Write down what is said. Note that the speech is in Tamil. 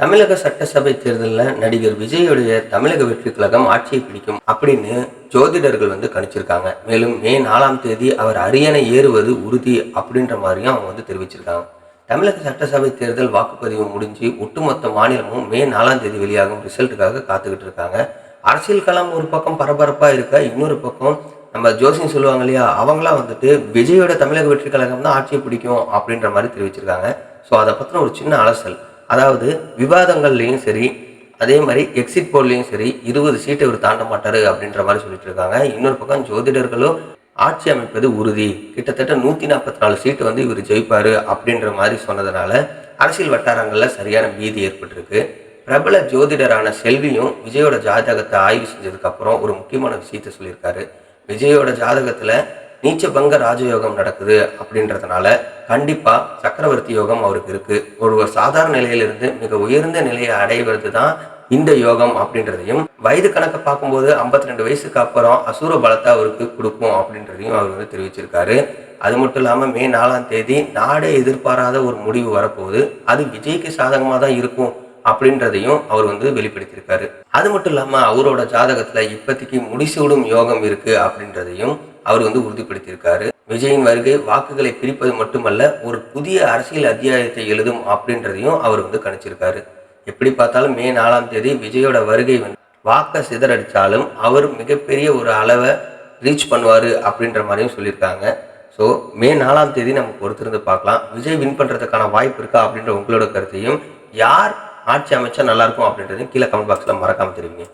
தமிழக சட்டசபை தேர்தலில் நடிகர் விஜயுடைய தமிழக வெற்றி கழகம் ஆட்சியை பிடிக்கும் அப்படின்னு ஜோதிடர்கள் கணிச்சிருக்காங்க. மேலும் மே 4ஆம் தேதி அவர் அரியணை ஏறுவது உறுதி அப்படின்ற மாதிரியும் அவங்க தெரிவிச்சிருக்காங்க. தமிழக சட்டசபை தேர்தல் வாக்குப்பதிவு முடிஞ்சு ஒட்டுமொத்த மாநிலமும் மே 4ஆம் தேதி வெளியாகும் ரிசல்ட்டுக்காக காத்துக்கிட்டு இருக்காங்க. அரசியல் களம் ஒரு பக்கம் பரபரப்பாக இருக்க, இன்னொரு பக்கம் நம்ம ஜோசியம் சொல்லுவாங்க இல்லையா, அவங்களாம் விஜயோட தமிழக வெற்றி கழகம் தான் ஆட்சியை பிடிக்கும் அப்படின்ற மாதிரி தெரிவிச்சிருக்காங்க. ஸோ அதை பற்றின ஒரு சின்ன அலசல், அதாவது விவாதங்கள்லையும் சரி, அதே மாதிரி எக்ஸிட் போல்லையும் சரி 20 சீட்டை இவர் தாண்ட மாட்டார் அப்படின்ற மாதிரி சொல்லிட்டு இருக்காங்க. இன்னொரு பக்கம் ஜோதிடர்களும் ஆட்சி அமைப்பது உறுதி, கிட்டத்தட்ட 144 சீட்டு இவர் ஜெயிப்பார் அப்படின்ற மாதிரி சொன்னதுனால அரசியல் வட்டாரங்களில் சரியான பீதி ஏற்பட்டிருக்கு. பிரபல ஜோதிடரான செல்வியும் விஜயோட ஜாதகத்தை ஆய்வு செஞ்சதுக்கப்புறம் ஒரு முக்கியமான விஷயத்தை சொல்லியிருக்காரு. விஜயோட ஜாதகத்தில் நீச்சபங்க ராஜயோகம் நடக்குது அப்படின்றதுனால கண்டிப்பா சக்கரவர்த்தி யோகம் அவருக்கு இருக்கு. ஒரு சாதாரண நிலையிலிருந்து மிக உயர்ந்த நிலையை அடைவது தான் இந்த யோகம் அப்படின்றதையும், வயது கணக்கை பார்க்கும்போது 52 வயசுக்கு அப்புறம் அசூர பலத்தை அவருக்கு கொடுக்கும் அப்படின்றதையும் அவர் தெரிவிச்சிருக்காரு. அது மட்டும் இல்லாமல் மே 4ஆம் தேதி நாடே எதிர்பாராத ஒரு முடிவு வரப்போகுது, அது விஜய்க்கு சாதகமாக தான் இருக்கும் அப்படின்றதையும் அவர் வெளிப்படுத்தியிருக்காரு. அது மட்டும் இல்லாமல் அவரோட ஜாதகத்துல இப்போதைக்கு முடிசூடும் யோகம் இருக்கு அப்படின்றதையும் அவர் உறுதிப்படுத்தியிருக்காரு. விஜயின் வருகை வாக்குகளை பிரிப்பது மட்டுமல்ல, ஒரு புதிய அரசியல் அத்தியாயத்தை எழுதும் அப்படின்றதையும் அவர் கணிச்சிருக்காரு. எப்படி பார்த்தாலும் மே 4ஆம் தேதி விஜயோட வருகை வாக்கை சிதறடிச்சாலும் அவர் மிகப்பெரிய ஒரு அளவை ரீச் பண்ணுவார் அப்படின்ற மாதிரியும் சொல்லியிருக்காங்க. ஸோ மே 4ஆம் தேதி நம்ம பொறுத்திருந்து பார்க்கலாம். விஜய் வின் பண்ணுறதுக்கான வாய்ப்பு இருக்கா அப்படின்ற உங்களோட கருத்தையும், யார் ஆட்சி அமைச்சா நல்லாயிருக்கும் அப்படின்றதையும் கீழே கமெண்ட் பாக்ஸில் மறக்காமல் தெரிவிங்க.